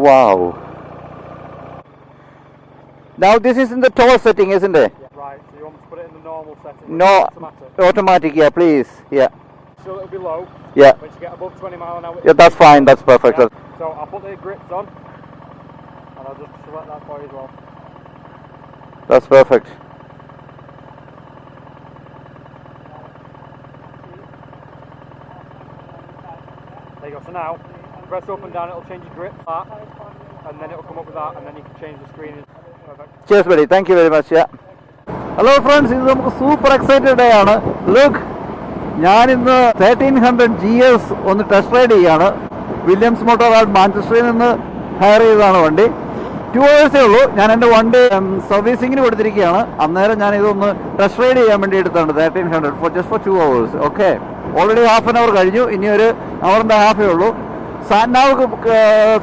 Wow. Now this is in the tow setting, isn't it? Yeah, right, so you want me to put it in the normal setting? No, automatic? automatic, yeah, please. Yeah. So it'll be low. Yeah. Once you get above 20 mile an hour. Yeah, that's fine, that's perfect. Yeah. So I'll put the grips on and I'll just select that for you as well. That's perfect. There you go. So now, press up and down, it'll change your grip, that, and then it'll come up with that, and then you can change the screen. Perfect. Cheers, buddy. Thank you very much. Yeah. Hello, friends. ഇത് നമുക്ക് super excited day ആണ്. Look, ഞാനിന്ന് 1300 GS ഒന്ന് test ride ചെയ്യാണ്. Williams motor art മാഞ്ചസ്റ്ററിൽ നിന്ന് higher ചെയ്തതാണ് വണ്ടി. 2 hours ഉള്ളൂ. ഞാൻ എൻ്റെ വണ്ടി സർവീസിങ്ങിന് കൊടുത്തിരിക്കുകയാണ്. അന്നേരം ഞാൻ ഇതൊന്ന് ടെസ്റ്റ് റൈഡ് ചെയ്യാൻ വേണ്ടി എടുത്താണ് 1300 for 2 hours. Okay, already half an hour കഴിഞ്ഞു. ഇനി ഒരു അവറിൻ്റെ ഹാഫേ ഉള്ളൂ. സാൻനാവ്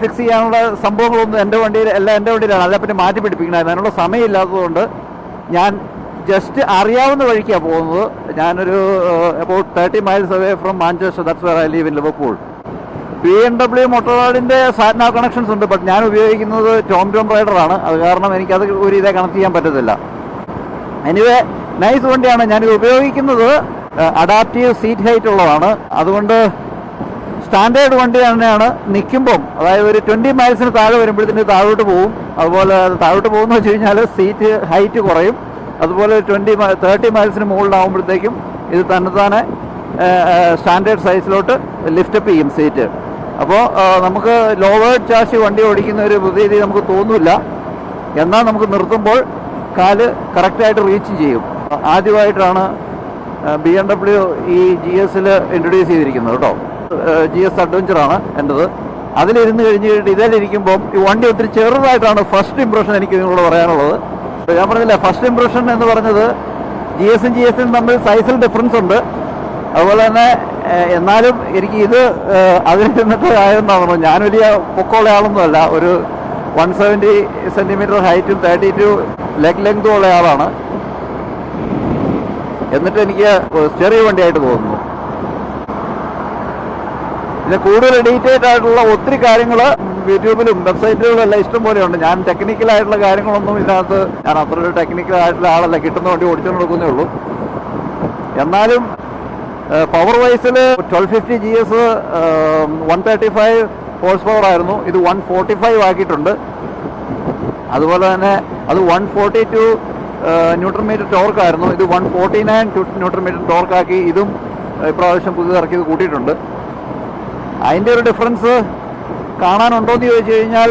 ഫിക്സ് ചെയ്യാനുള്ള സംഭവങ്ങളൊന്നും എൻ്റെ വണ്ടിയിൽ എല്ലാം എൻ്റെ വണ്ടിയിലാണ്. അതിനെപ്പറ്റി മാറ്റി പിടിപ്പിക്കണമായിരുന്നു. അതിനുള്ള സമയമില്ലാത്തതുകൊണ്ട് ഞാൻ ജസ്റ്റ് അറിയാവുന്ന വഴിക്കാണ് പോകുന്നത്. ഞാനൊരു about 30 miles away from Manchester. That's where I live in Liverpool. BMW മോട്ടോറാഡിൻ്റെ സാറ്റ്നാവ് കണക്ഷൻസ് ഉണ്ട്. ബട്ട് ഞാൻ ഉപയോഗിക്കുന്നത് ടോം റൈഡറാണ്. അത് കാരണം എനിക്കത് ഒരു ഇതേ കണക്ട് ചെയ്യാൻ പറ്റത്തില്ല. എനിവേ, നൈസ് വണ്ടിയാണ്. ഞാനിത് ഉപയോഗിക്കുന്നത് അഡാപ്റ്റീവ് സീറ്റ് ഹൈറ്റ് ഉള്ളതാണ്. അതുകൊണ്ട് സ്റ്റാൻഡേർഡ് വണ്ടി തന്നെയാണ്. നിൽക്കുമ്പം, അതായത് ഒരു 20 miles താഴെ വരുമ്പോഴത്തേന് താഴോട്ട് പോകും. അതുപോലെ താഴോട്ട് പോകുമെന്ന് വെച്ച് കഴിഞ്ഞാൽ സീറ്റ് ഹൈറ്റ് കുറയും. അതുപോലെ 30 miles മുകളിലാവുമ്പോഴത്തേക്കും ഇത് തന്നെ സ്റ്റാൻഡേർഡ് സൈസിലോട്ട് ലിഫ്റ്റപ്പ് ചെയ്യും സീറ്റ്. അപ്പോൾ നമുക്ക് ലോവേർഡ് ചാഷി വണ്ടി ഓടിക്കുന്ന ഒരു പ്രതീതി നമുക്ക് തോന്നില്ല. എന്നാൽ നമുക്ക് നിർത്തുമ്പോൾ കാല് കറക്റ്റായിട്ട് റീച്ച് ചെയ്യും. ആദ്യമായിട്ടാണ് BMW ഈ GS-ൽ ഇൻട്രൊഡ്യൂസ് ചെയ്തിരിക്കുന്നത് കേട്ടോ. GS അഡ്വഞ്ചറാണ് എൻ്റെത്. അതിലിരുന്ന് കഴിഞ്ഞിട്ട് ഇതിലിരിക്കുമ്പം ഈ വണ്ടി ഒത്തിരി ചെറുതായിട്ടാണ് ഫസ്റ്റ് ഇംപ്രഷൻ എനിക്ക് നിങ്ങളോട് പറയാനുള്ളത്. ഞാൻ പറഞ്ഞില്ല, ഫസ്റ്റ് ഇംപ്രഷൻ എന്ന് പറഞ്ഞത് GS-ഉം GS-ഉം തമ്മിൽ സൈസിൽ ഡിഫറൻസ് ഉണ്ട്. അതുപോലെ തന്നെ എന്നാലും എനിക്ക് ഇത് അതിൽ നിന്നിട്ട് ആയെന്നാണ് തോന്നുന്നത്. ഞാൻ വലിയ പൊക്കമുള്ള ആളൊന്നുമല്ല. ഒരു 170 centimeter ഹൈറ്റും 32 ലെഗ് ലെങ്തും ഉള്ള ആളാണ്. എന്നിട്ട് എനിക്ക് ചെറിയ വണ്ടിയായിട്ട് തോന്നുന്നു. പിന്നെ കൂടുതൽ ഡീറ്റെയിൽഡ് ആയിട്ടുള്ള ഒത്തിരി കാര്യങ്ങൾ യൂട്യൂബിലും വെബ്സൈറ്റുകളിലും എല്ലാം ഇഷ്ടം പോലെയുണ്ട്. ഞാൻ ടെക്നിക്കലായിട്ടുള്ള കാര്യങ്ങളൊന്നും ഇതിനകത്ത്, ഞാൻ അത്ര ഒരു ടെക്നിക്കലായിട്ടുള്ള ആളല്ല. കിട്ടുന്ന വണ്ടി ഓടിച്ചുകൊണ്ട് കൊടുക്കുന്നേ ഉള്ളൂ. എന്നാലും പവർ വൈസിൽ 1250 GS 135 ഹോഴ്സ് പവർ ആയിരുന്നു. ഇത് 145 ആക്കിയിട്ടുണ്ട്. അതുപോലെ തന്നെ അത് 142 ന്യൂട്രൺ മീറ്റർ ടോർക്കായിരുന്നു. ഇത് 149 ന്യൂട്രൺ മീറ്റർ ടോർക്കാക്കി. ഇതും ഇപ്രാവശ്യം പുതിയത് ഇറക്കിയത് കൂട്ടിയിട്ടുണ്ട്. അതിൻ്റെ ഒരു ഡിഫറൻസ് കാണാനുണ്ടോയെന്ന് ചോദിച്ചു കഴിഞ്ഞാൽ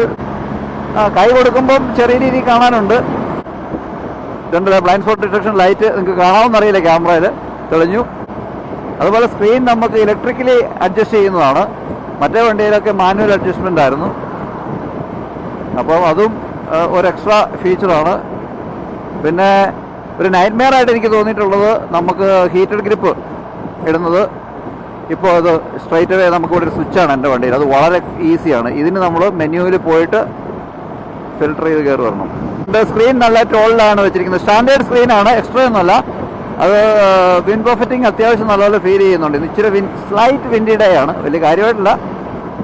കൈ കൊടുക്കുമ്പം ചെറിയ രീതിയിൽ കാണാനുണ്ട്. ഇതുണ്ട്, ബ്ലൈൻഡ് സ്പോട്ട് ഡിറ്റക്ഷൻ ലൈറ്റ് നിങ്ങൾക്ക് കാണാമെന്നറിയില്ല, ക്യാമറയിൽ തെളിഞ്ഞു. അതുപോലെ സ്ക്രീൻ നമുക്ക് ഇലക്ട്രിക്കലി അഡ്ജസ്റ്റ് ചെയ്യുന്നതാണ്. മറ്റേ വണ്ടിയിലൊക്കെ മാനുവൽ അഡ്ജസ്റ്റ്മെൻ്റ് ആയിരുന്നു. അപ്പം അതും ഒരു എക്സ്ട്രാ ഫീച്ചറാണ്. പിന്നെ ഒരു നൈറ്റ് മെയർ ആയിട്ട് എനിക്ക് തോന്നിയിട്ടുള്ളത് നമുക്ക് ഹീറ്റഡ് ഗ്രിപ്പ് ഇടുന്നത്. ഇപ്പോൾ അത് സ്ട്രൈറ്റ് അവേ നമുക്കിവിടെ ഒരു സ്വിച്ചാണ് എൻ്റെ വണ്ടിയിൽ. അത് വളരെ ഈസിയാണ്. ഇതിന് നമ്മൾ മെനുവിൽ പോയിട്ട് ഫിൽട്ടർ ചെയ്ത് കയറി വരണം. എൻ്റെ സ്ക്രീൻ നല്ല ടോളിലാണ് വെച്ചിരിക്കുന്നത്. സ്റ്റാൻഡേർഡ് സ്ക്രീനാണ്, എക്സ്ട്രാ ഒന്നുമല്ല. അത് വിൻഡ് ബഫറ്റിംഗ് അത്യാവശ്യം നല്ലപോലെ ഫീൽ ചെയ്യുന്നുണ്ട്. ഇച്ചിരി സ്ലൈറ്റ് വിൻഡി ഡേ ആണ്, വലിയ കാര്യമായിട്ടില്ല.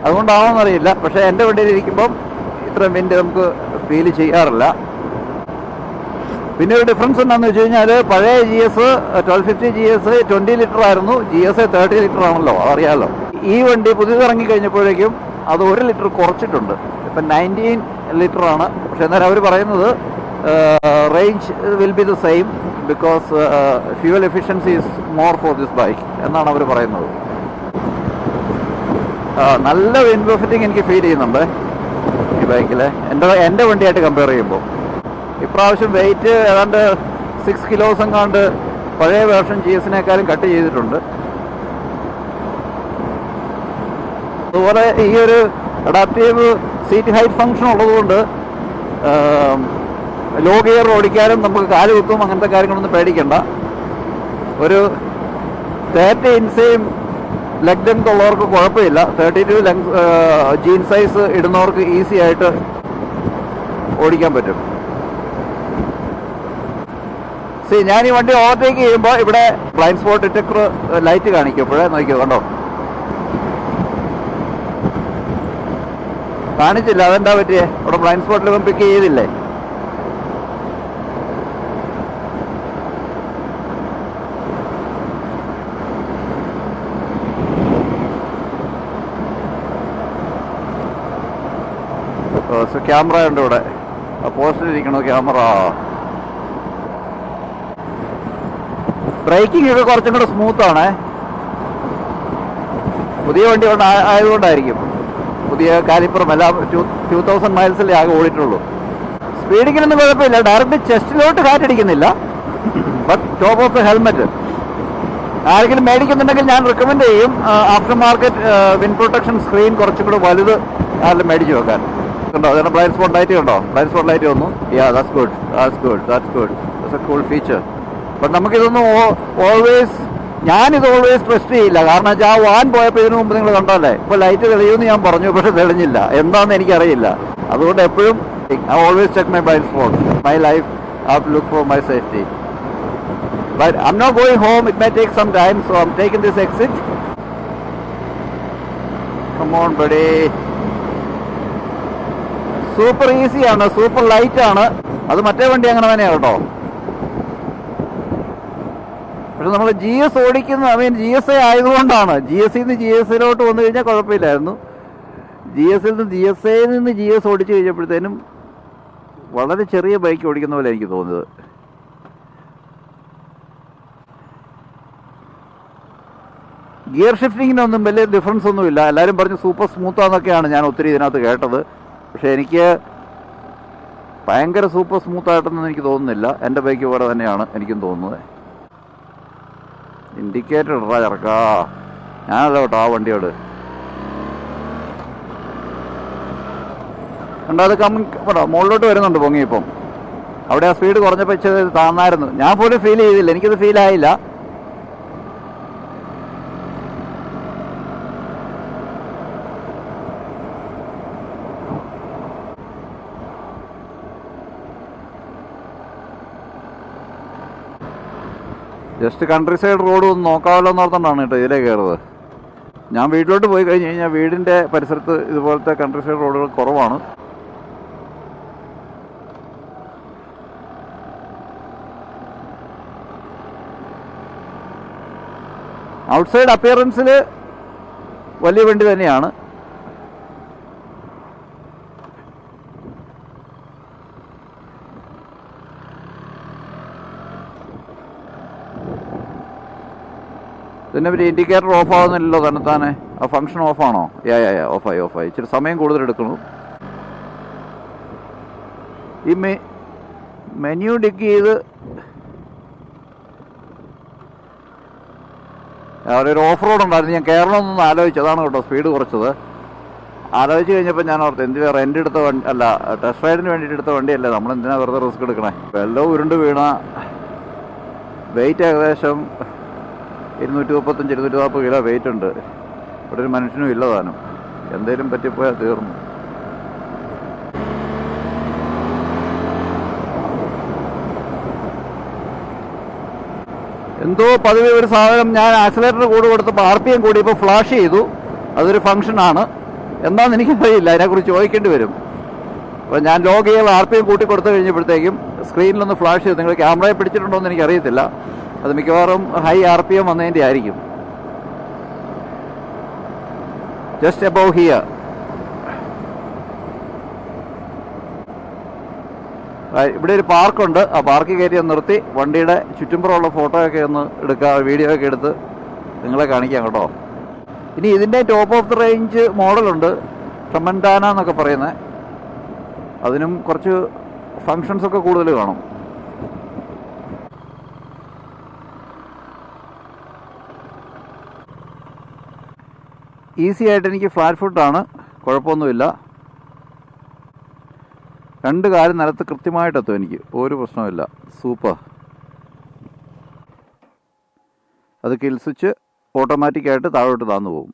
അതുകൊണ്ടാണോന്നറിയില്ല. പക്ഷേ എൻ്റെ വണ്ടിയിൽ ഇരിക്കുമ്പം ഇത്രയും വിൻഡ് നമുക്ക് ഫീൽ ചെയ്യാറില്ല. പിന്നെ ഒരു ഡിഫറൻസ് എന്താണെന്ന് വെച്ച് കഴിഞ്ഞാൽ പഴയ GS 1250 GS 20 ലിറ്റർ ആയിരുന്നു. GS 30 ലിറ്റർ ആണല്ലോ, അതറിയാമല്ലോ. ഈ വണ്ടി പുതിയത് ഇറങ്ങിക്കഴിഞ്ഞപ്പോഴേക്കും അത് 1 ലിറ്റർ കുറച്ചിട്ടുണ്ട്. ഇപ്പം 19 ലിറ്റർ ആണ്. പക്ഷെ എന്നാലും അവർ പറയുന്നത് range will be the same because fuel efficiency is more for this bike എന്നാണ് അവർ പറയുന്നത്. നല്ല വിൻഡ് ബഫറ്റിംഗ് എനിക്ക് ഫീൽ ചെയ്യുന്നുണ്ട് ഈ ബൈക്കിൽ എൻ്റെ വണ്ടിയായിട്ട് കമ്പയർ ചെയ്യുമ്പോൾ. ഇപ്രാവശ്യം വെയിറ്റ് ഏതാണ്ട് 6 kilos എങ്ങാണ്ട് പഴയ വേർഷൻ GS-നേക്കാളും കട്ട് ചെയ്തിട്ടുണ്ട്. അതുപോലെ ഈ ഒരു അഡാപ്റ്റീവ് സീറ്റ് ഹൈറ്റ് ഫംഗ്ഷൻ ഉള്ളതുകൊണ്ട് ലോ ഗിയർ ഓടിക്കാനും നമുക്ക് കാല് കുത്തും, അങ്ങനത്തെ കാര്യങ്ങളൊന്നും പേടിക്കണ്ട. ഒരു 30 ഇഞ്ചേയും ലെഗ് ലെങ്ത് ഉള്ളവർക്ക് കുഴപ്പമില്ല. 32 ലെങ്ത് ജീൻ സൈസ് ഇടുന്നവർക്ക് ഈസി ആയിട്ട് ഓടിക്കാൻ പറ്റും. ഞാൻ ഈ വണ്ടി ഓവർടേക്ക് ചെയ്യുമ്പോൾ ഇവിടെ ബ്ലൈൻഡ് സ്പോട്ട് ഡിറ്റക്ടർ ലൈറ്റ് കാണിക്കും. ഇപ്പോഴേ നോക്കിയോ, കണ്ടോ. കാണിച്ചില്ല, അതെന്താ പറ്റിയേ? ഇവിടെ ബ്ലൈൻഡ് സ്പോട്ടിൽ പിക്ക് ചെയ്തില്ലേ? ക്യാമറ ഉണ്ട് ഇവിടെ, പോസ്റ്റിലിരിക്കണോ ക്യാമറ. ബ്രേക്കിംഗ് ഒക്കെ കുറച്ചും കൂടെ സ്മൂത്താണേ. പുതിയ വണ്ടി ആയതുകൊണ്ടായിരിക്കും. പുതിയ കാലിപ്പറും എല്ലാം 2000 മൈൽസിലേ ആകെ ഓടിയിട്ടുള്ളൂ. സ്പീഡിങ്ങിനൊന്നും കുഴപ്പമില്ല, ഡയറക്റ്റ് ചെസ്റ്റിലോട്ട് കാറ്റടിക്കുന്നില്ല. But top of the helmet ആരെങ്കിലും മേടിക്കുന്നുണ്ടെങ്കിൽ ഞാൻ റെക്കമെൻഡ് ചെയ്യും aftermarket wind protection screen കുറച്ചും കൂടെ വലുത് ആരെങ്കിലും മേടിച്ച് വെക്കാൻ. ഉണ്ടോ അതിന് ബ്ലൈൻഡ് സ്പോട്ട് ലൈറ്റ് ഉണ്ടോ? ബ്ലൈൻഡ് സ്പോട്ട് ലൈറ്റ് വന്നു. That's good, that's good, that's good. That's a cool feature. But നമുക്കിതൊന്നും ഞാനിത് ഓൾവേസ് ട്രസ്റ്റ് ചെയ്യില്ല. കാരണം വെച്ചാൽ ആ വാൻ പോയപ്പോൾ ഇതിനു മുമ്പ് നിങ്ങൾ കണ്ടല്ലേ, ഇപ്പോൾ ലൈറ്റ് തെളിയുമെന്ന് ഞാൻ പറഞ്ഞു, പക്ഷെ തെളിഞ്ഞില്ല. എന്താണെന്ന് എനിക്കറിയില്ല. അതുകൊണ്ട് എപ്പോഴും I always check my blind spot. My life I have to look for my safety. But I'm not going home. It may take some time, so I'm taking this exit. Come on, buddy. Super ഈസിയാണ്, super light ആണ്. അത് മറ്റേ വണ്ടി അങ്ങനെ തന്നെയാണ് കേട്ടോ. പക്ഷെ നമ്മൾ GS ഓടിക്കുന്ന GSA ആയതുകൊണ്ടാണ്. GSയിൽ നിന്ന് GSയിലോട്ട് വന്നു കഴിഞ്ഞാൽ കുഴപ്പമില്ലായിരുന്നു. GSയിൽ നിന്ന് GSAയിൽ നിന്ന് GS ഓടിച്ചു കഴിഞ്ഞപ്പോഴത്തേനും വളരെ ചെറിയ ബൈക്ക് ഓടിക്കുന്ന പോലെ എനിക്ക് തോന്നുന്നത്. ഗിയർ ഷിഫ്റ്റിങ്ങിനൊന്നും വലിയ ഡിഫറൻസ് ഒന്നുമില്ല. എല്ലാവരും പറഞ്ഞ് സൂപ്പർ സ്മൂത്താന്നൊക്കെയാണ് ഞാൻ ഒത്തിരി ഇതിനകത്ത് കേട്ടത്. പക്ഷേ എനിക്ക് ഭയങ്കര സൂപ്പർ സ്മൂത്തായിട്ടൊന്നും എനിക്ക് തോന്നുന്നില്ല. എൻ്റെ ബൈക്ക് പോലെ തന്നെയാണ് എനിക്കും തോന്നുന്നത്. ഇൻഡിക്കേറ്റർ ഇടാ ചെറുക്കാ, ഞാനല്ല കേട്ടോ ആ വണ്ടിയോട്. കണ്ടോ അത് കേട്ടോ മുകളിലോട്ട് വരുന്നുണ്ട് പൊങ്ങി. ഇപ്പം അവിടെ ആ സ്പീഡ് കുറഞ്ഞപ്പോൾ ഇച്ചിരി താന്നായിരുന്നു. ഞാൻ പോലും ഫീൽ ചെയ്തില്ല, എനിക്കത് ഫീൽ ആയില്ല. ജസ്റ്റ് കൺട്രി സൈഡ് റോഡ് ഒന്ന് നോക്കാമല്ലോ എന്ന് ഓർത്തുകൊണ്ടാണ് കേട്ടോ ഇതിലേ കയറുന്നത്. ഞാൻ വീട്ടിലോട്ട് പോയി കഴിഞ്ഞ് കഴിഞ്ഞാൽ വീടിൻ്റെ പരിസരത്ത് ഇതുപോലത്തെ കൺട്രി സൈഡ് റോഡുകൾ കുറവാണ്. ഔട്ട്സൈഡ് അപ്പിയറൻസിൽ വലിയ വണ്ടി തന്നെയാണ്. പിന്നെ ഒരു ഇൻഡിക്കേറ്റർ ഓഫ് ആവുന്നില്ലല്ലോ തന്നെത്താനെ. ആ ഫംഗ്ഷൻ ഓഫാണോ? ഓഫായി. ഇച്ചിരി സമയം കൂടുതൽ എടുക്കണു. ഈ മെനു ഡിക്ക് ചെയ്ത് അവിടെ ഒരു ഓഫ് റോഡ് ഉണ്ടായിരുന്നു. ഞാൻ കയറണമെന്നൊന്ന് ആലോചിച്ചു, അതാണ് കേട്ടോ സ്പീഡ് കുറച്ചത്. ആലോചിച്ച് കഴിഞ്ഞപ്പോൾ ഞാൻ ഓർത്ത് എന്തിനാ റെൻ്റ് എടുത്ത വണ്ടി അല്ല, ടെസ്റ്റ് റൈഡിന് വേണ്ടിയിട്ട് എടുത്ത വണ്ടിയല്ലേ, നമ്മളെന്തിനാ വെറുതെ റിസ്ക് എടുക്കണേ. എല്ലാം ഉരുണ്ട് വീണ വെയിറ്റ് ഏകദേശം 235-240 കിലോ വെയിറ്റ് ഉണ്ട്. ഇവിടെ ഒരു മനുഷ്യനും ഇല്ല താനും. എന്തേലും പറ്റിപ്പോയാൽ തീർന്നു. എന്തോ പതിവ് ഒരു സാധനം ഞാൻ ആക്സിലേറ്റർ കൂടി കൊടുത്തപ്പോൾ RPM കൂടി ഇപ്പോൾ ഫ്ലാഷ് ചെയ്തു. അതൊരു ഫംഗ്ഷനാണ്. എന്താണെന്ന് എനിക്കറിയില്ല, അതിനെക്കുറിച്ച് ചോദിക്കേണ്ടി വരും. അപ്പോൾ ഞാൻ ലോ ഗിയർ RPM കൂട്ടി കൊടുത്തു കഴിഞ്ഞപ്പോഴത്തേക്കും സ്ക്രീനിലൊന്ന് ഫ്ലാഷ് ചെയ്തു. നിങ്ങൾ ക്യാമറയെ പിടിച്ചിട്ടുണ്ടോ എന്ന് എനിക്കറിയത്തില്ല. അത് മിക്കവാറും ഹൈ RPM വന്നതിൻ്റെ ആയിരിക്കും. Just above here. ഇവിടെ ഒരു പാർക്കുണ്ട്. ആ പാർക്കിൽ കയറ്റി ഒന്ന് നിർത്തി വണ്ടിയുടെ ചുറ്റുമ്പുറമുള്ള ഫോട്ടോയൊക്കെ ഒന്ന് എടുക്കുക, വീഡിയോ ഒക്കെ എടുത്ത് നിങ്ങളെ കാണിക്കാം കേട്ടോ. ഇനി ഇതിൻ്റെ ടോപ്പ് ഓഫ് ദി റേഞ്ച് മോഡലുണ്ട്, ട്രമൻഡാന എന്നൊക്കെ പറയുന്നത്. അതിനും കുറച്ച് ഫങ്ഷൻസൊക്കെ കൂടുതൽ കാണും. ഈസി ആയിട്ട് എനിക്ക് ഫ്ലാറ്റ് ഫുട്ടാണ്, കുഴപ്പമൊന്നുമില്ല. രണ്ട് കാലും നിലത്ത് കൃത്യമായിട്ടെത്തും, എനിക്ക് ഒരു പ്രശ്നമില്ല. സൂപ്പർ. അത് കിൽ സ്വിച്ച് ഓട്ടോമാറ്റിക്കായിട്ട് താഴോട്ട് താന്നു പോകും.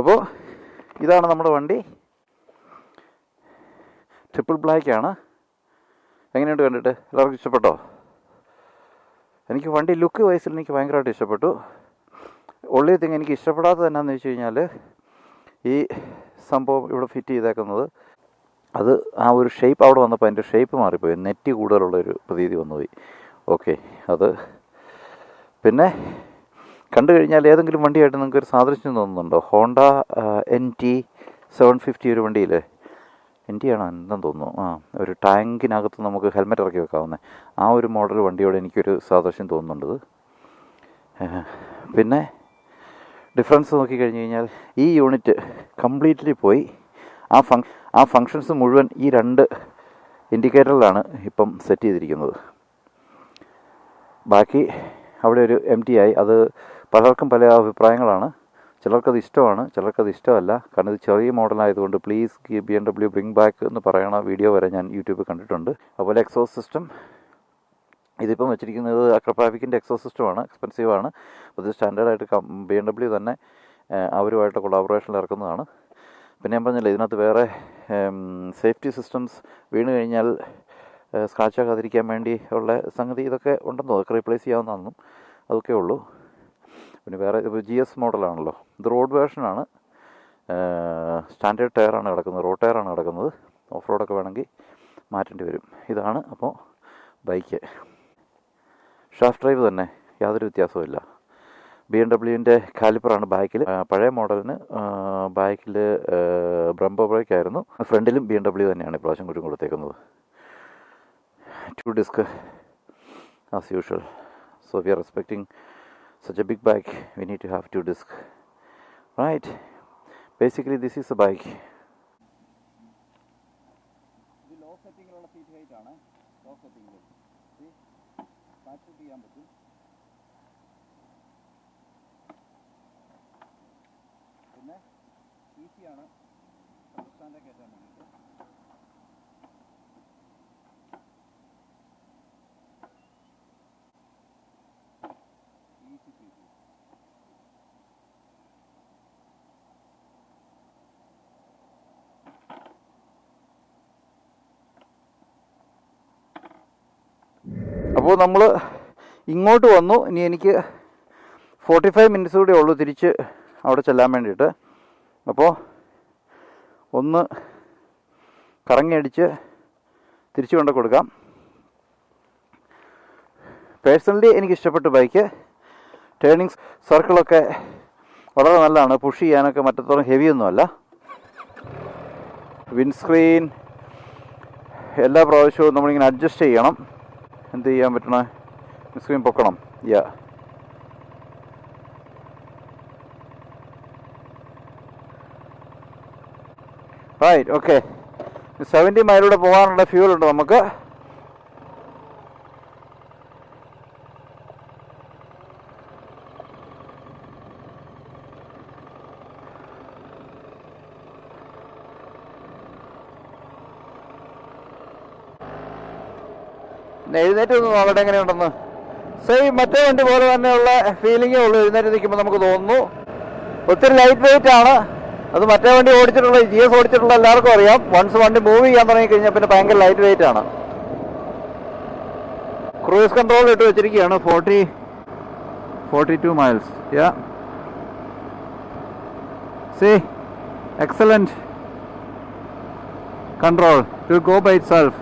അപ്പോൾ ഇതാണ് നമ്മുടെ വണ്ടി. ട്രിപ്പിൾ ബ്ലാക്ക് ആണ്. എങ്ങനെയുണ്ട് കണ്ടിട്ട്? എല്ലാവർക്കും ഇഷ്ടപ്പെട്ടോ? എനിക്ക് വണ്ടി ലുക്ക് വൈസിൽ എനിക്ക് ഭയങ്കരമായിട്ട് ഇഷ്ടപ്പെട്ടു. ഉള്ളി തിങ് എനിക്ക് ഇഷ്ടപ്പെടാത്തത് എന്നാന്ന് വെച്ച് കഴിഞ്ഞാൽ ഈ സംഭവം ഇവിടെ ഫിറ്റ് ചെയ്തേക്കുന്നത്. അത് ആ ഒരു ഷേപ്പ് അവിടെ വന്നപ്പോൾ അതിൻ്റെ ഷേപ്പ് മാറിപ്പോയി, നെറ്റ് കൂടുതലുള്ളൊരു പ്രതീതി വന്നുപോയി. ഓക്കെ, അത് പിന്നെ കണ്ടു കഴിഞ്ഞാൽ ഏതെങ്കിലും വണ്ടിയായിട്ട് നിങ്ങൾക്ക് ഒരു സാദൃശ്യം തോന്നുന്നുണ്ടോ? ഹോണ്ട NT750 ഒരു വണ്ടിയിൽ, NT ആണോ എന്തെന്ന് തോന്നുന്നു, ഒരു ടാങ്കിനകത്ത് നമുക്ക് ഹെൽമെറ്റ് ഇറക്കി വെക്കാവുന്ന ആ ഒരു മോഡൽ വണ്ടിയോട് എനിക്കൊരു സാദൃശ്യം തോന്നുന്നുണ്ട്. പിന്നെ ഡിഫറൻസ് നോക്കിക്കഴിഞ്ഞ് കഴിഞ്ഞാൽ ഈ യൂണിറ്റ് കംപ്ലീറ്റ്ലി പോയി. ആ ഫങ്ഷൻസ് മുഴുവൻ ഈ 2 ഇൻഡിക്കേറ്ററിലാണ് ഇപ്പം സെറ്റ് ചെയ്തിരിക്കുന്നത്. ബാക്കി അവിടെ ഒരു empty ആയി. അത് പലർക്കും പല അഭിപ്രായങ്ങളാണ്. ചിലർക്കത് ഇഷ്ടമാണ്, ചിലർക്കത് ഇഷ്ടമല്ല. കാരണം ഇത് ചെറിയ മോഡലായതുകൊണ്ട് പ്ലീസ് BMW ബ്രിങ് ബാക്ക് എന്ന് പറയുന്ന വീഡിയോ വരെ ഞാൻ യൂട്യൂബിൽ കണ്ടിട്ടുണ്ട്. അതുപോലെ എക്സോസ് സിസ്റ്റം, ഇതിപ്പം വെച്ചിരിക്കുന്നത് അക്രപാവിക്കിൻ്റെ എക്സോസ് സിസ്റ്റമാണ്, എക്സ്പെൻസീവാണ്. അത് സ്റ്റാൻഡേർഡായിട്ട് BMW തന്നെ അവരുമായിട്ട് കൊളാബറേഷനിൽ ഇറക്കുന്നതാണ്. പിന്നെ ഞാൻ പറഞ്ഞില്ലേ, ഇതിനകത്ത് വേറെ സേഫ്റ്റി സിസ്റ്റംസ് വീണ് കഴിഞ്ഞാൽ സ്ക്രാച്ച് ആകാതിരിക്കാൻ വേണ്ടി ഉള്ള സംഗതി ഇതൊക്കെ ഉണ്ടെന്നോ, അതൊക്കെ റീപ്ലേസ് ചെയ്യാവുന്നതാണെന്നും അതൊക്കെ ഉള്ളൂ. പിന്നെ വേറെ ഇപ്പോൾ GS മോഡലാണല്ലോ, ഇത് റോഡ് വേർഷനാണ്. സ്റ്റാൻഡേർഡ് ടയറാണ് കിടക്കുന്നത്, റോഡ് ടയറാണ് കിടക്കുന്നത്. ഓഫ് റോഡൊക്കെ വേണമെങ്കിൽ മാറ്റേണ്ടി വരും. ഇതാണ് അപ്പോൾ ബൈക്ക്. ഷാഫ്റ്റ് ഡ്രൈവ് തന്നെ, യാതൊരു വ്യത്യാസവുമില്ല. BMWൻ്റെ കാലിപ്പറാണ് ബാക്കിൽ. പഴയ മോഡലിന് ബാക്കിൽ ബ്രംബോ ബ്രേക്ക് ആയിരുന്നു. ഫ്രണ്ടിലും BMW തന്നെയാണ് ഇപ്രാവശ്യം കൂടി കൊടുത്തേക്കുന്നത്. 2 disc as usual. So we are respecting such a big bike, we need to have 2 disc, right? Basically this is a bike. The low setting ulla seat height aanu, low setting il see catch cheyan pattum. Pinne easy aanu understand kettan venditte. അപ്പോൾ നമ്മൾ ഇങ്ങോട്ട് വന്നു. ഇനി എനിക്ക് 45 minutes കൂടെ ഉള്ളൂ തിരിച്ച് അവിടെ ചെല്ലാൻ വേണ്ടിയിട്ട്. അപ്പോൾ ഒന്ന് കറങ്ങി അടിച്ച് തിരിച്ചു കൊണ്ട് കൊടുക്കാം. പേഴ്സണലി എനിക്കിഷ്ടപ്പെട്ട ബൈക്ക്. ടേണിങ്സ് സർക്കിളൊക്കെ വളരെ നല്ലതാണ്, പുഷ് ചെയ്യാനൊക്കെ മറ്റത്തോളം ഹെവിയൊന്നുമല്ല. വിൻസ്ക്രീൻ എല്ലാ പ്രാവശ്യവും നമ്മളിങ്ങനെ അഡ്ജസ്റ്റ് ചെയ്യണം. എന്ത് ചെയ്യാൻ പറ്റണേ, വിൻസ്ക്രീൻ പൊക്കണം. Right, okay. 70 മൈലൂടെ പോകാനുള്ള ഫ്യൂൽ ഉണ്ട് നമുക്ക്. എഴുന്നേറ്റ് ഒന്ന് നോക്കട്ടെ എങ്ങനെയുണ്ടെന്ന്. സെയിം മറ്റേ വണ്ടി പോലെ തന്നെയുള്ള ഫീലിങ്ങേ ഉള്ളൂ. എഴുന്നേറ്റ് നിൽക്കുമ്പോൾ നമുക്ക് തോന്നുന്നു. ഒത്തിരി ലൈറ്റ് വെയിറ്റ് ആണ്. അത് മറ്റേ വണ്ടി ഓടിച്ചിട്ടുള്ള GS ഓടിച്ചിട്ടുള്ള എല്ലാവർക്കും അറിയാം. വൺസ് വണ്ടി മൂവ് ചെയ്യാൻ തുടങ്ങിക്കഴിഞ്ഞാൽ പിന്നെ ഭയങ്കര ലൈറ്റ് വെയിറ്റ് ആണ്. ക്രൂസ് കൺട്രോൾ ഇട്ട് വെച്ചിരിക്കുകയാണ്. 42 miles. See, excellent control to go by itself.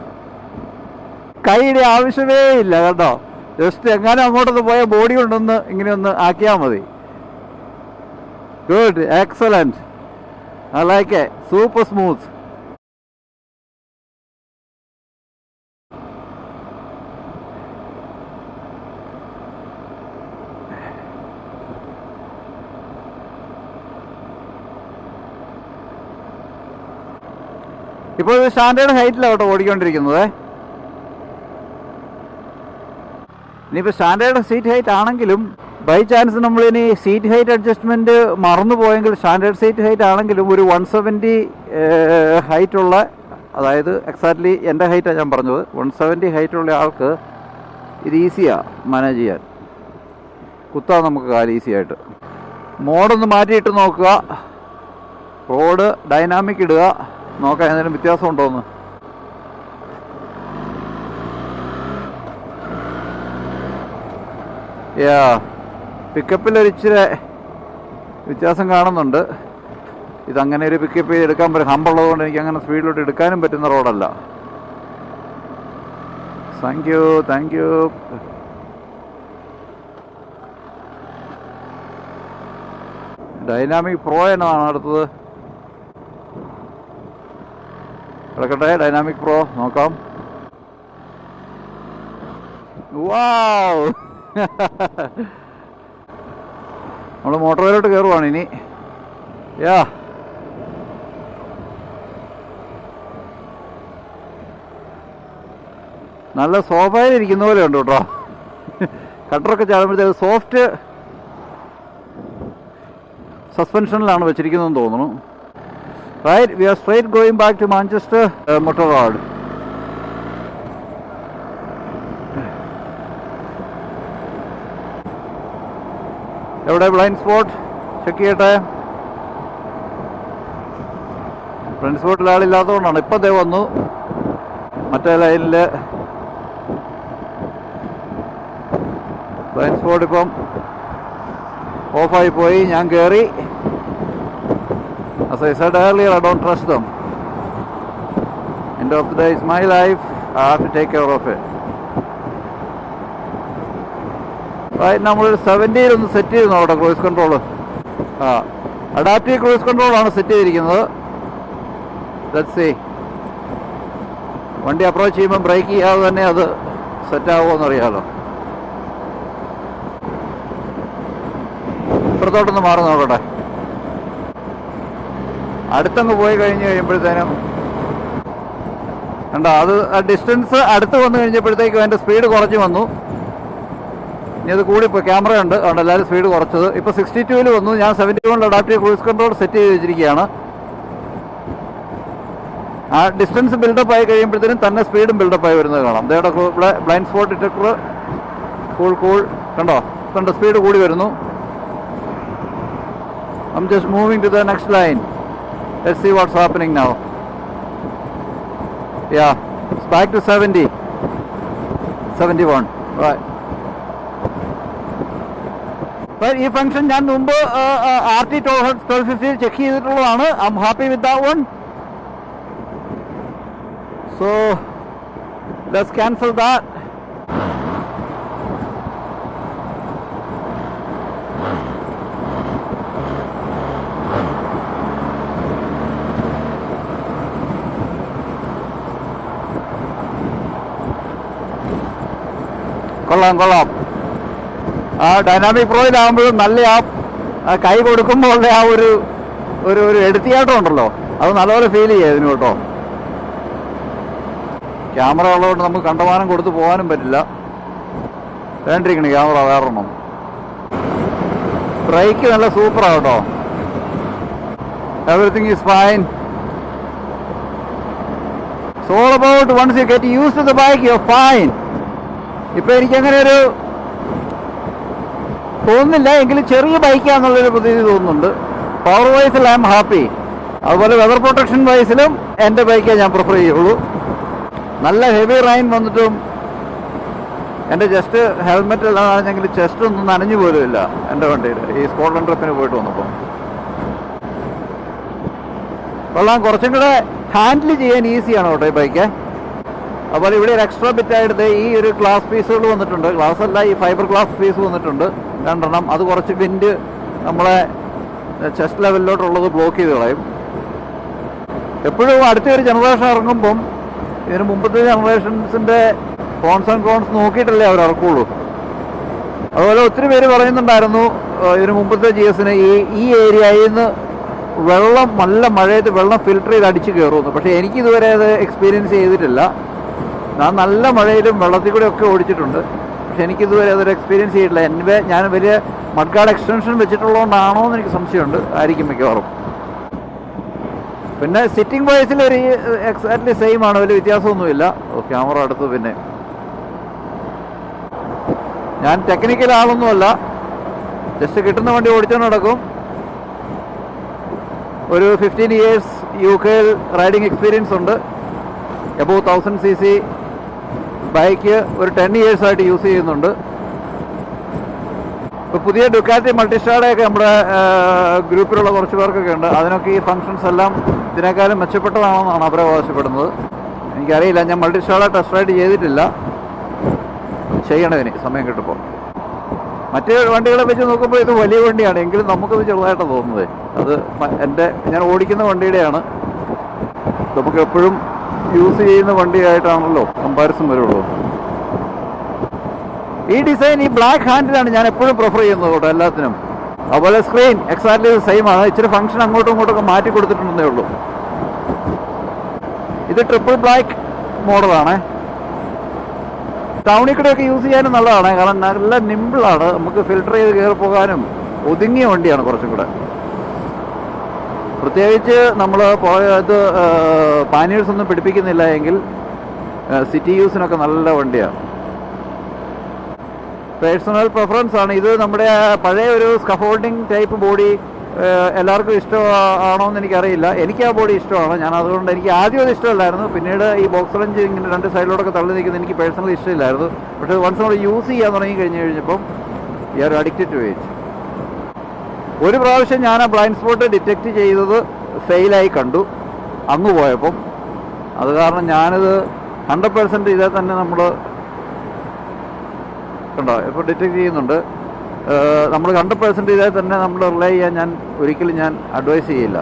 കൈയുടെ ആവശ്യമേ ഇല്ല കേട്ടോ. ജസ്റ്റ് എങ്ങാനും അങ്ങോട്ടൊന്ന് പോയ ബോഡി കൊണ്ടൊന്ന് ഇങ്ങനെ ഒന്ന് ആക്കിയാൽ മതി. Good, excellent, I like it, super smooth. ഇപ്പോൾ സ്റ്റാൻഡേർഡ് ഹൈറ്റിലാണ് കേട്ടോ ഓടിക്കൊണ്ടിരിക്കുന്നത്. ഇനിയിപ്പോൾ സ്റ്റാൻഡേർഡ് സീറ്റ് ഹൈറ്റ് ആണെങ്കിലും ബൈ ചാൻസ് നമ്മളിനി സീറ്റ് ഹൈറ്റ് അഡ്ജസ്റ്റ്മെൻറ്റ് മറന്നു പോയെങ്കിൽ സ്റ്റാൻഡേർഡ് സീറ്റ് ഹൈറ്റ് ആണെങ്കിലും ഒരു 170 ഹൈറ്റുള്ള, അതായത് എക്സാക്ട്ലി എൻ്റെ ഹൈറ്റാണ് ഞാൻ പറഞ്ഞത്, 170 ഹൈറ്റുള്ള ആൾക്ക് ഇത് ഈസിയാണ് മാനേജ് ചെയ്യാൻ. കുത്താൻ നമുക്ക് കാല് ഈസിയായിട്ട്. മോഡൊന്ന് മാറ്റിയിട്ട് നോക്കുക, റോഡ് ഡൈനാമിക് ഇടുക, നോക്കാം എന്തെങ്കിലും വ്യത്യാസം ഉണ്ടോയെന്ന്. പിക്കപ്പിൽ ഒരിച്ചിരി വ്യത്യാസം കാണുന്നുണ്ട്. ഇതങ്ങനെ ഒരു പിക്കപ്പ് ചെയ്ത് എടുക്കാൻ പറ്റും. ഹമ്പുള്ളത് കൊണ്ട് എനിക്ക് അങ്ങനെ സ്പീഡിലോട്ട് എടുക്കാനും പറ്റുന്ന റോഡല്ല. Thank you. ഡൈനാമിക് പ്രോ എന്നാണ് അടുത്തത്. കിടക്കട്ടെ, ഡൈനാമിക് പ്രോ നോക്കാം. വാവ് നമ്മൾ മോട്ടോറിലോട്ട് കയറുവാണ് ഇനി. യാ നല്ല സോഫയിൽ ഇരിക്കുന്ന പോലെ ഉണ്ട് കേട്ടോ. കട്ടറൊക്കെ ചാടുമ്പോഴത്തേക്ക് സോഫ്റ്റ് സസ്പെൻഷനിലാണ് വെച്ചിരിക്കുന്നതെന്ന് തോന്നുന്നു. Right, we are straight going back to Manchester motor road. എവിടെ ബ്ലൈൻഡ് സ്പോട്ട് ചെക്ക് ചെയ്യട്ടെ. ബ്ലൈൻഡ് സ്പോട്ടിൽ ആളില്ലാത്തതുകൊണ്ടാണ്. ഇപ്പം ദേ വന്നു മറ്റേ ലൈനിൽ ബ്ലൈൻഡ് സ്പോട്ട് ഇപ്പം ഓഫായി പോയി. ഞാൻ കയറി. As I said earlier, I don't trust them. End of the day, it's my life. I have to take care of it. Right, നമ്മളൊരു 70 ഒന്ന് സെറ്റ് ചെയ്തു അവിടെ ക്രൂസ് കൺട്രോൾ. അഡാപ്റ്റീവ് ക്രൂസ് കൺട്രോളാണ് സെറ്റ് ചെയ്തിരിക്കുന്നത്. Let's see. വണ്ടി approach ചെയ്യുമ്പോൾ brake ചെയ്യാതെ തന്നെ അത് സെറ്റ് ആവുമോ എന്നറിയാമല്ലോ. ഇപ്പുറത്തോട്ടൊന്ന് മാറി നോക്കട്ടെ. അടുത്തങ്ങ് പോയി കഴിഞ്ഞ് കഴിയുമ്പോഴത്തേനും കണ്ടോ, അത് ആ ഡിസ്റ്റൻസ് അടുത്ത് വന്നു കഴിഞ്ഞപ്പോഴത്തേക്കും അതിൻ്റെ സ്പീഡ് കുറഞ്ഞു വന്നു. ഇനി അത് കൂടിപ്പോൾ ക്യാമറ ഉണ്ട്, അതുകൊണ്ട് എല്ലാവരും സ്പീഡ് കുറച്ചത്. ഇപ്പോൾ 62 വന്നു. ഞാൻ 71 അഡാപ്റ്റീവ് ക്രൂസ് കൺട്രോൾ സെറ്റ് ചെയ്ത് വെച്ചിരിക്കുകയാണ്. ആ ഡിസ്റ്റൻസ് ബിൽഡപ്പ് ആയി കഴിയുമ്പോഴത്തേനും തന്നെ സ്പീഡും ബിൽഡപ്പ് ആയി വരുന്നത് കാണാം. ഇതേടെ ബ്ലൈൻഡ് സ്പോട്ട് ഡിറ്റക്ടർ കൂൾ കണ്ടോ സ്പീഡ് കൂടി വരുന്നു. I'm just moving to the next line. Let's see what's happening now. Yeah, it's back to 70. 71. Right. But ഈ ഫംഗ്ഷൻ ഞാൻ മുമ്പ് RT 1250 ചെക്ക് ചെയ്തിട്ടുള്ളതാണ്. I'm happy with that one. So let's cancel that. കൊള്ളാം. ആ dynamic പ്രോയിലാകുമ്പോഴും നല്ല ആ കൈ കൊടുക്കുമ്പോൾ ആ ഒരു എടുത്തിയാട്ടം ഉണ്ടല്ലോ, അത് നല്ലപോലെ ഫീൽ ചെയ്യുക ഇതിന് കേട്ടോ. ക്യാമറ ഉള്ളതുകൊണ്ട് നമുക്ക് കണ്ടമാനം കൊടുത്ത് പോകാനും പറ്റില്ല. വേണ്ടിയിരിക്കണേ ക്യാമറ വേറൊന്നും. ബ്രേക്ക് നല്ല സൂപ്പറാണ് കേട്ടോ. Everything is fine. It's all about once you get used to the bike, you're fine. ഇപ്പം എനിക്കങ്ങനെ ഒരു തോന്നുന്നില്ല, എങ്കിലും ചെറിയ ബൈക്കാന്നുള്ളൊരു പ്രതീതി തോന്നുന്നുണ്ട്. പവർ വൈസിൽ ഐ എം ഹാപ്പി. അതുപോലെ വെതർ പ്രൊട്ടക്ഷൻ വൈസിലും എൻ്റെ ബൈക്കേ ഞാൻ പ്രിഫർ ചെയ്യുള്ളൂ. നല്ല ഹെവി റൈൻ വന്നിട്ടും എൻ്റെ ജസ്റ്റ് ഹെൽമെറ്റ് അല്ലാതാണെങ്കിൽ ചെസ്റ്റ് ഒന്നും നനഞ്ഞു പോലും ഇല്ല എൻ്റെ വണ്ടിയിൽ. ഈ സ്കോട്ട്ലൻഡ് ട്രിപ്പിന് പോയിട്ട് വന്നപ്പോൾ കൊള്ളാം. കുറച്ചും കൂടെ ഹാൻഡിൽ ചെയ്യാൻ ഈസിയാണ് കേട്ടോ ഈ ബൈക്ക്. അതുപോലെ ഇവിടെ ഒരു എക്സ്ട്രാ ബിറ്റായിട്ട് ഈ ഒരു ഗ്ലാസ് പീസുകൾ വന്നിട്ടുണ്ട്. ഗ്ലാസ് അല്ല, ഈ ഫൈബർ ഗ്ലാസ് പീസ് വന്നിട്ടുണ്ട് 2 എണ്ണം. അത് കുറച്ച് വിൻഡ് നമ്മളെ ചെസ്റ്റ് ലെവലിലോട്ടുള്ളത് ബ്ലോക്ക് ചെയ്ത് കളയും. എപ്പോഴും അടുത്തൊരു ജനറേഷൻ ഇറങ്ങുമ്പം ഇതിന് മുമ്പത്തെ ജനറേഷൻസിൻ്റെ കോൺസ് ആൻഡ് കോൺസ് നോക്കിയിട്ടല്ലേ അവർ ഇറക്കുള്ളൂ. അതുപോലെ ഒത്തിരി പേര് പറയുന്നുണ്ടായിരുന്നു ഇതിന് മുമ്പത്തെ GS-ന് ഈ ഏരിയയിൽ നിന്ന് വെള്ളം നല്ല മഴയത്ത് വെള്ളം ഫിൽട്ടർ ചെയ്ത് അടിച്ച് കയറുമെന്ന്. പക്ഷേ എനിക്കിതുവരെ അത് എക്സ്പീരിയൻസ് ചെയ്തിട്ടില്ല. ഞാൻ നല്ല മഴയിലും വെള്ളത്തിൽ കൂടെ ഒക്കെ ഓടിച്ചിട്ടുണ്ട്. പക്ഷെ എനിക്കിതുവരെ അതൊരു എക്സ്പീരിയൻസ് ചെയ്തിട്ടില്ല. ഞാൻ വലിയ മഡ്ഗാർഡ് എക്സ്റ്റൻഷൻ വെച്ചിട്ടുള്ളതുകൊണ്ടാണോ എന്ന് എനിക്ക് സംശയമുണ്ട്. ആയിരിക്കും മിക്കവാറും. പിന്നെ സിറ്റിംഗ് വൈസിൽ ഒരു എക്സാക്ട്ലി സെയിം ആണ്, വലിയ വ്യത്യാസമൊന്നുമില്ല. ക്യാമറ അടുത്ത് പിന്നെ ഞാൻ ടെക്നിക്കൽ ആളൊന്നുമല്ല, ജസ്റ്റ് കിട്ടുന്ന വണ്ടി ഓടിച്ചുകൊണ്ട് നടക്കും. ഒരു 15 years UK റൈഡിങ് എക്സ്പീരിയൻസ് ഉണ്ട്. എബോവ് 1000 cc ബൈക്ക് ഒരു 10 years ആയിട്ട് യൂസ് ചെയ്യുന്നുണ്ട്. ഇപ്പോൾ പുതിയ ഡുക്കാറ്റി മൾട്ടിസ്റ്റാഡൊക്കെ നമ്മുടെ ഗ്രൂപ്പിലുള്ള കുറച്ച് പേർക്കൊക്കെ ഉണ്ട്. അതിനൊക്കെ ഈ ഫങ്ഷൻസ് എല്ലാം ഇതിനേക്കാളും മെച്ചപ്പെട്ടതാണെന്നാണ് അവർ അവകാശപ്പെടുന്നത്. എനിക്കറിയില്ല, ഞാൻ മൾട്ടിസ്റ്റാഡ ടെസ്റ്റ് റൈഡ് ചെയ്തിട്ടില്ല. ചെയ്യണതിന് സമയം കിട്ടുമ്പോൾ. മറ്റ് വണ്ടികളെ വെച്ച് നോക്കുമ്പോൾ ഇത് വലിയ വണ്ടിയാണ്, എങ്കിലും നമുക്കത് ചെറുതായിട്ടാണ് തോന്നുന്നത്. അത് ഞാൻ ഓടിക്കുന്ന വണ്ടിയുടെയാണ്. നമുക്ക് എപ്പോഴും യൂസ് ചെയ്യുന്ന വണ്ടിയായിട്ടാണല്ലോ കമ്പാരിസൺ വരുള്ളൂ. ഈ ഡിസൈൻ, ഈ ബ്ലാക്ക് ഹാൻഡിലാണ് ഞാൻ എപ്പോഴും പ്രിഫർ ചെയ്യുന്നത് കേട്ടോ എല്ലാത്തിനും. അതുപോലെ സ്ക്രീൻ എക്സാക്ട്ലി സെയിം ആണ്. ഇച്ചിരി ഫംഗ്ഷൻ അങ്ങോട്ടും ഇങ്ങോട്ടൊക്കെ മാറ്റി കൊടുത്തിട്ടുണ്ടെന്നേ ഉള്ളൂ. ഇത് ട്രിപ്പിൾ ബ്ലാക്ക് മോഡലാണ്. ടൗണിൽ കൂടെയൊക്കെ യൂസ് ചെയ്യാനും നല്ലതാണ്, കാരണം നല്ല നിമ്പിളാണ്. നമുക്ക് ഫിൽട്ടർ ചെയ്ത് കയറി പോകാനും ഒതുങ്ങിയ വണ്ടിയാണ് കുറച്ചും കൂടെ. പ്രത്യേകിച്ച് നമ്മൾ പോയത് പാനീഴ്സ് ഒന്നും പിടിപ്പിക്കുന്നില്ല എങ്കിൽ സിറ്റി യൂസിനൊക്കെ നല്ല വണ്ടിയാണ്. പേഴ്സണൽ പ്രിഫറൻസ് ആണ് ഇത്. നമ്മുടെ പഴയ ഒരു സ്കഫോൾഡിങ് ടൈപ്പ് ബോഡി എല്ലാവർക്കും ഇഷ്ടമാണോ എന്ന് എനിക്കറിയില്ല. എനിക്ക് ആ ബോഡി ഇഷ്ടമാണ്. ഞാൻ അതുകൊണ്ട് എനിക്ക് ആദ്യം അത് ഇഷ്ടമല്ലായിരുന്നു. പിന്നീട് ഈ ബോക്സ് ലഞ്ച് ഇങ്ങനെ രണ്ട് സൈഡിലോടൊക്കെ തള്ളി നിൽക്കുന്നത് എനിക്ക് പേഴ്സണലി ഇഷ്ടമില്ലായിരുന്നു. പക്ഷേ വൺസ് നമ്മൾ യൂസ് ചെയ്യാൻ തുടങ്ങി കഴിഞ്ഞപ്പം you are addicted to it. ഒരു പ്രാവശ്യം ഞാൻ ആ ബ്ലൈൻഡ് സ്പോട്ട് ഡിറ്റക്റ്റ് ചെയ്തത് ഫെയിലായി കണ്ടു അങ്ങ് പോയപ്പം. അത് കാരണം ഞാനിത് 100% ഇതേ തന്നെ നമ്മൾ കണ്ടോ ഇപ്പോൾ ഡിറ്റക്റ്റ് ചെയ്യുന്നുണ്ട്. നമ്മൾ 100% ഇതേ തന്നെ നമ്മൾ റിലൈ ചെയ്യാൻ ഒരിക്കലും ഞാൻ അഡ്വൈസ് ചെയ്യില്ല.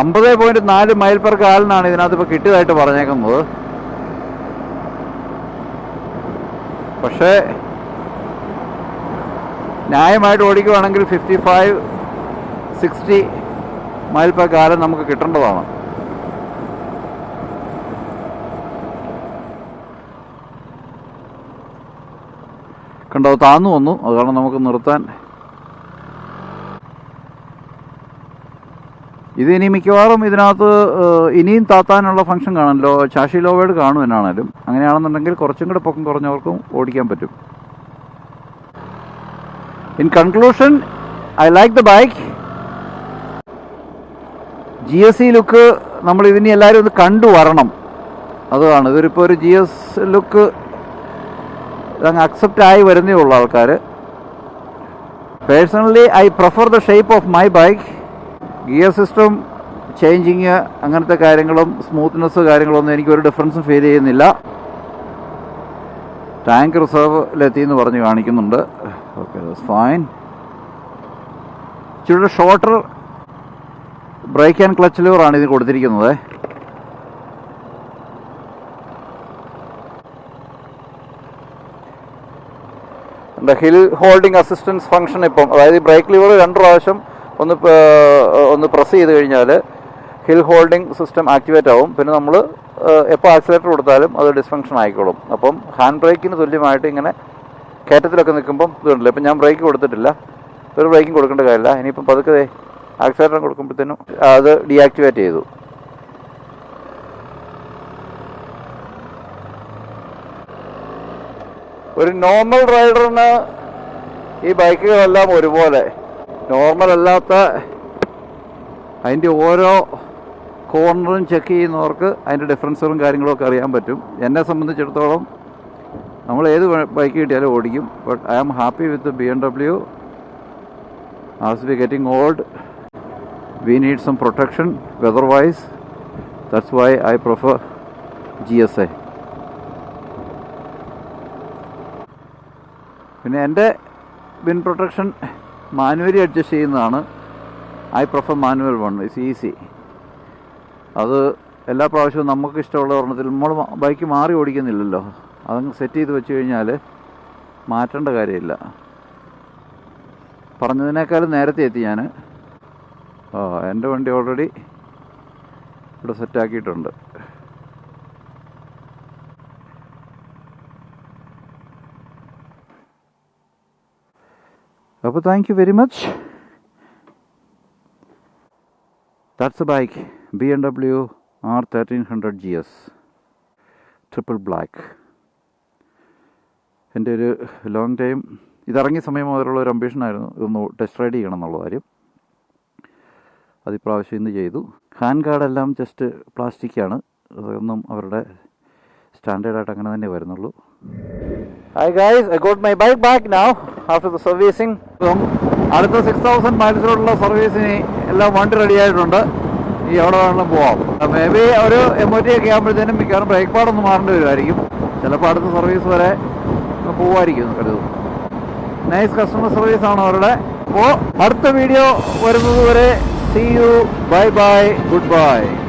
50.4 മൈൽ പെർ ഗാലനാണ് ഇതിനകത്ത് ഇപ്പോൾ കിട്ടിയതായിട്ട് പറഞ്ഞേക്കുന്നത്. പക്ഷേ ന്യായമായിട്ട് ഓടിക്കുകയാണെങ്കിൽ 55-60 മൈൽ പെർ ഗാലൻ നമുക്ക് കിട്ടേണ്ടതാണ്. കണ്ടോ, താന്നു വന്നു. അത് കാരണം നമുക്ക് നിർത്താൻ. ഇത് ഇനി മിക്കവാറും ഇതിനകത്ത് ഇനിയും താത്താനുള്ള ഫംഗ്ഷൻ കാണുമല്ലോ. ചാഷി ലോവേഡ് കാണും എന്നാണേലും. അങ്ങനെയാണെന്നുണ്ടെങ്കിൽ കുറച്ചും കൂടെ പൊക്കം കുറഞ്ഞവർക്കും ഓടിക്കാൻ പറ്റും. In conclusion, I like the bike. GSC look നമ്മൾ ഇതിനി എല്ലാവരും ഒന്ന് കണ്ടു വരണം. അതാണ് ഇതൊരിപ്പോൾ ഒരു GS ലുക്ക് അങ്ങ് അക്സെപ്റ്റ് ആയി വരുന്നേ ഉള്ളൂ ആൾക്കാർ. Personally I prefer the shape of my bike. Gear system changing അങ്ങനത്തെ കാര്യങ്ങളും സ്മൂത്ത്നെസ് കാര്യങ്ങളൊന്നും എനിക്കൊരു ഡിഫറൻസും ഫീൽ ചെയ്യുന്നില്ല. ടാങ്ക് റിസർവിലെത്തിയെന്ന് പറഞ്ഞ് കാണിക്കുന്നുണ്ട്. Okay, that's fine. ഇച്ചിരി ഷോർട്ടർ ബ്രേക്ക് ആൻഡ് ക്ലച്ച് ലിവറാണ് ഇതിന് കൊടുത്തിരിക്കുന്നത്. ഹിൽ ഹോൾഡിംഗ് അസിസ്റ്റൻസ് ഫംഗ്ഷൻ ഇപ്പം, അതായത് ബ്രേക്ക് ലിവർ 2 പ്രാവശ്യം ഒന്ന് പ്രസ് ചെയ്ത് കഴിഞ്ഞാൽ ഹിൽ ഹോൾഡിംഗ് സിസ്റ്റം ആക്ടിവേറ്റ് ആവും. പിന്നെ നമ്മൾ എപ്പോൾ ആക്സിലേറ്റർ കൊടുത്താലും അത് ഡിസ്ഫങ്ഷൻ ആയിക്കോളും. അപ്പം ഹാൻഡ് ബ്രേക്കിന് തുല്യമായിട്ട് ഇങ്ങനെ കയറ്റത്തിലൊക്കെ നിൽക്കുമ്പം ഇതുണ്ടല്ലോ. ഇപ്പം ഞാൻ ബ്രേക്ക് കൊടുത്തിട്ടില്ല, ഒരു ബ്രേക്കും കൊടുക്കേണ്ട കാര്യമില്ല. ഇനിയിപ്പം പതുക്കെ ആക്സിലേറ്റർ കൊടുക്കുമ്പോഴത്തേനും അത് ഡീആക്ടിവേറ്റ് ചെയ്തു. ഒരു നോർമൽ റൈഡറിന് ഈ ബൈക്കുകളെല്ലാം ഒരുപോലെ, നോർമൽ അല്ലാത്ത അതിൻ്റെ ഓരോ കോർണറും ചെക്ക് ചെയ്യുന്നവർക്ക് അതിൻ്റെ ഡിഫറൻസുകളും കാര്യങ്ങളൊക്കെ അറിയാൻ പറ്റും. എന്നെ സംബന്ധിച്ചിടത്തോളം നമ്മൾ ഏത് ബൈക്ക് കിട്ടിയാലും ഓടിക്കും. But I am happy with BMW. As we getting old, we need some protection weather wise. That's why I prefer GSA. പിന്നെ എൻ്റെ വിൻ പ്രൊട്ടക്ഷൻ മാനുവലി അഡ്ജസ്റ്റ് ചെയ്യുന്നതാണ്. I prefer manual one. It's easy. അത് എല്ലാ പ്രാവശ്യവും നമുക്ക് ഇഷ്ടമുള്ള ഒരെണ്ണത്തിൽ നമ്മൾ ബൈക്ക് മാറി ഓടിക്കുന്നില്ലല്ലോ. അതങ്ങ് സെറ്റ് ചെയ്ത് വെച്ച് കഴിഞ്ഞാൽ മാറ്റേണ്ട കാര്യമില്ല. പറഞ്ഞതിനേക്കാളും നേരത്തെ എത്തി ഞാൻ. എൻ്റെ വണ്ടി ഓൾറെഡി ഇവിടെ സെറ്റാക്കിയിട്ടുണ്ട്. അപ്പോൾ thank you very much. That's A bike, BMW R1300 GS triple black. എൻ്റെ ഒരു ലോങ് ടൈം ഇതിറങ്ങിയ സമയം മുതലുള്ള ഒരു അംബീഷനായിരുന്നു ഇതൊന്ന് ടെസ്റ്റ് റൈഡ് ചെയ്യണം എന്നുള്ള കാര്യം. അതിപ്രാവശ്യം ഇന്ന് ചെയ്തു. ഹാൻഡ് ഗാർഡെല്ലാം ജസ്റ്റ് പ്ലാസ്റ്റിക്കാണ്. അതൊന്നും അവരുടെ സ്റ്റാൻഡേർഡായിട്ട് അങ്ങനെ തന്നെ വരുന്നുള്ളൂ. Hi guys, I got my bike back now after the servicing. അടുത്ത 6000 മൈൽസിലുള്ള സർവീസിന് എല്ലാം വണ്ടി റെഡി ആയിട്ടുണ്ട്. ഈ എവിടെ വേണമെങ്കിലും പോവാം. മേ ബി ഒരു MOT ഒക്കെ ആകുമ്പോഴത്തേനും മിക്കവാറും ബ്രേക്ക് പാഡൊന്ന് മാറേണ്ടി വരുമായിരിക്കും. ചിലപ്പോൾ അടുത്ത സർവീസ് വരെ പോവായിരിക്കും കരുതുന്നു. നൈസ് കസ്റ്റമർ സർവീസ് ആണ് അവരുടെ. അപ്പോൾ അടുത്ത വീഡിയോ വരുന്നത് വരെ see you, bye bye, goodbye.